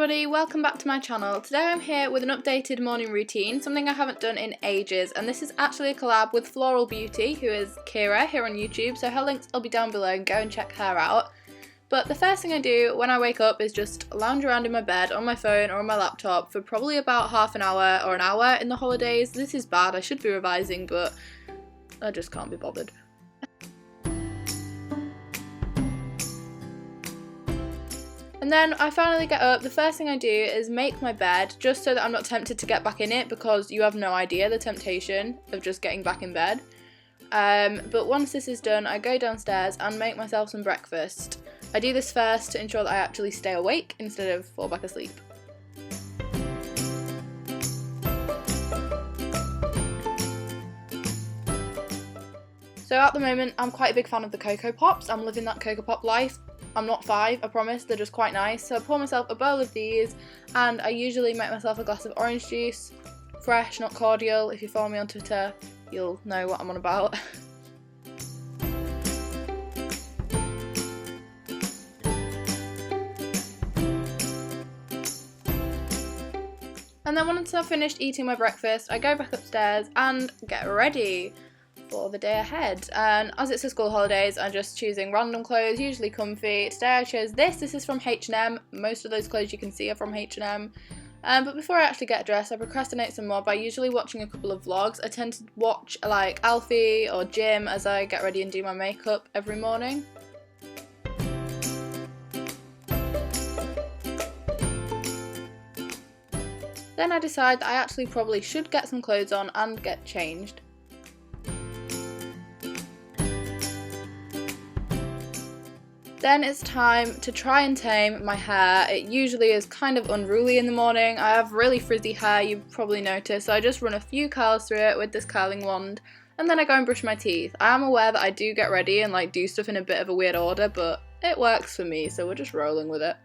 everybody, welcome back to my channel. Today I'm here with an updated morning routine, something I haven't done in ages, and this is actually a collab with Floral Beauty, who is Kiera here on YouTube, so her links will be down below and go and check her out. But the first thing I do when I wake up is just lounge around in my bed on my phone or on my laptop for probably about half an hour or an hour in the holidays. This is bad, I should be revising, but I just can't be bothered. And then I finally get up. The first thing I do is make my bed, just so that I'm not tempted to get back in it, because you have no idea the temptation of just getting back in bed. But once this is done, I go downstairs and make myself some breakfast. I do this first to ensure that I actually stay awake instead of fall back asleep. So at the moment, I'm quite a big fan of the Coco Pops. I'm living that Coco Pop life. I'm not 5, I promise, they're just quite nice. So I pour myself a bowl of these, and I usually make myself a glass of orange juice. Fresh, not cordial. If you follow me on Twitter, you'll know what I'm on about. And then once I've finished eating my breakfast, I go back upstairs and get ready for the day ahead. And as it's the school holidays, I'm just choosing random clothes, usually comfy. Today I chose this. This is from H&M. Most of those clothes you can see are from H&M. But before I actually get dressed, I procrastinate some more by usually watching a couple of vlogs. I tend to watch like Alfie or Jim as I get ready and do my makeup every morning. Then I decide that I actually probably should get some clothes on and get changed. Then it's time to try and tame my hair. It usually is kind of unruly in the morning. I have really frizzy hair, you've probably noticed, so I just run a few curls through it with this curling wand, and then I go and brush my teeth. I am aware that I do get ready and like do stuff in a bit of a weird order, but it works for me, so we're just rolling with it.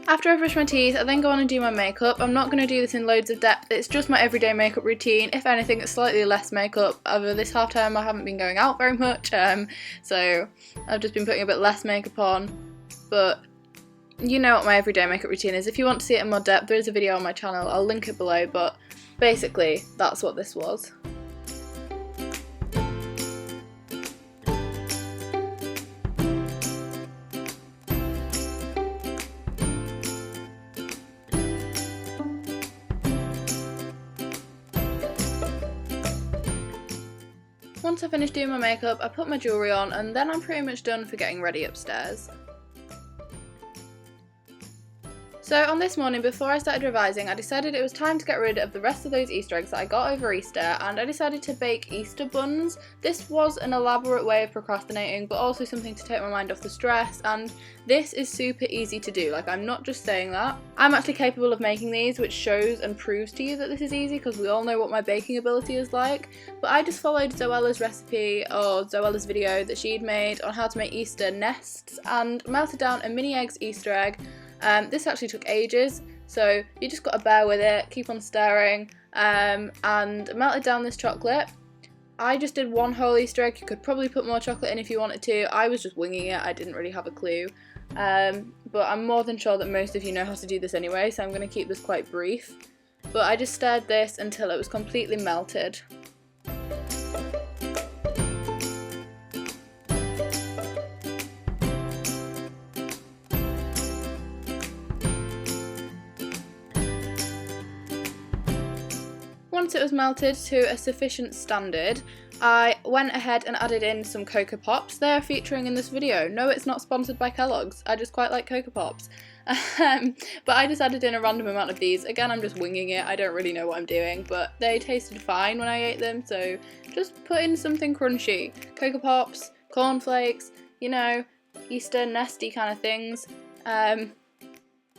After I brush my teeth, I then go on and do my makeup. I'm not going to do this in loads of depth, it's just my everyday makeup routine. If anything, it's slightly less makeup. Over this half term I haven't been going out very much, so I've just been putting a bit less makeup on. But you know what my everyday makeup routine is. If you want to see it in more depth, there is a video on my channel, I'll link it below, but basically that's what this was. Once I finish doing my makeup, I put my jewellery on, and then I'm pretty much done for getting ready upstairs. So on this morning, before I started revising, I decided it was time to get rid of the rest of those Easter eggs that I got over Easter, and I decided to bake Easter buns. This was an elaborate way of procrastinating, but also something to take my mind off the stress, and this is super easy to do. Like, I'm not just saying that. I'm actually capable of making these, which shows and proves to you that this is easy, because we all know what my baking ability is like. But I just followed Zoella's recipe, or Zoella's video that she'd made on how to make Easter nests, and melted down a mini eggs Easter egg. This actually took ages, so you just got to bear with it, keep on stirring, and melted down this chocolate. I just did one whole Easter egg. You could probably put more chocolate in if you wanted to. I was just winging it, I didn't really have a clue. But I'm more than sure that most of you know how to do this anyway, so I'm going to keep this quite brief. But I just stirred this until it was completely melted. Once it was melted to a sufficient standard, I went ahead and added in some Coco Pops. They are featuring in this video. No, it's not sponsored by Kellogg's. I just quite like Coco Pops. But I just added in a random amount of these. Again, I'm just winging it. I don't really know what I'm doing, but they tasted fine when I ate them, so just put in something crunchy. Coco Pops, cornflakes, you know, Easter nesty kind of things.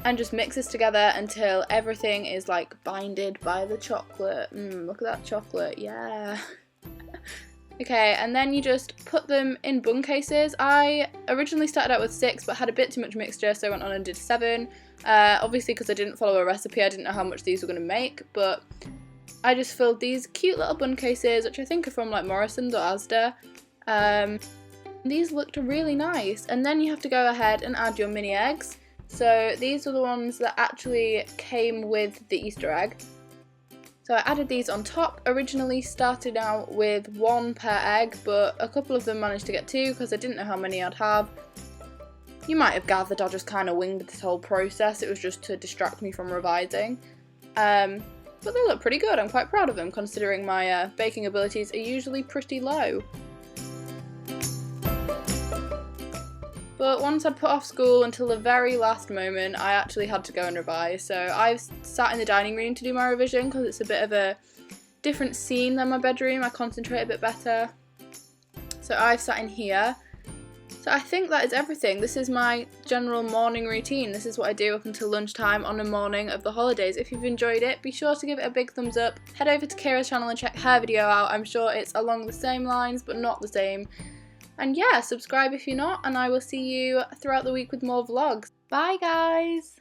And just mix this together until everything is like binded by the chocolate. Look at that chocolate, yeah. Okay, and then you just put them in bun cases. I originally started out with 6 but had a bit too much mixture, so I went on and did 7. Obviously because I didn't follow a recipe, I didn't know how much these were going to make, but I just filled these cute little bun cases, which I think are from like Morrison's or Asda. These looked really nice, and then you have to go ahead and add your mini eggs. So these are the ones that actually came with the Easter egg. So I added these on top. Originally started out with 1 per egg, but a couple of them managed to get 2 because I didn't know how many I'd have. You might have gathered I just kind of winged this whole process. It was just to distract me from revising. But they look pretty good. I'm quite proud of them considering my baking abilities are usually pretty low. But once I'd put off school until the very last moment, I actually had to go and revise. So I've sat in the dining room to do my revision because it's a bit of a different scene than my bedroom. I concentrate a bit better. So I've sat in here. So I think that is everything. This is my general morning routine. This is what I do up until lunchtime on the morning of the holidays. If you've enjoyed it, be sure to give it a big thumbs up. Head over to Kiera's channel and check her video out. I'm sure it's along the same lines, but not the same. And yeah, subscribe if you're not, and I will see you throughout the week with more vlogs. Bye guys!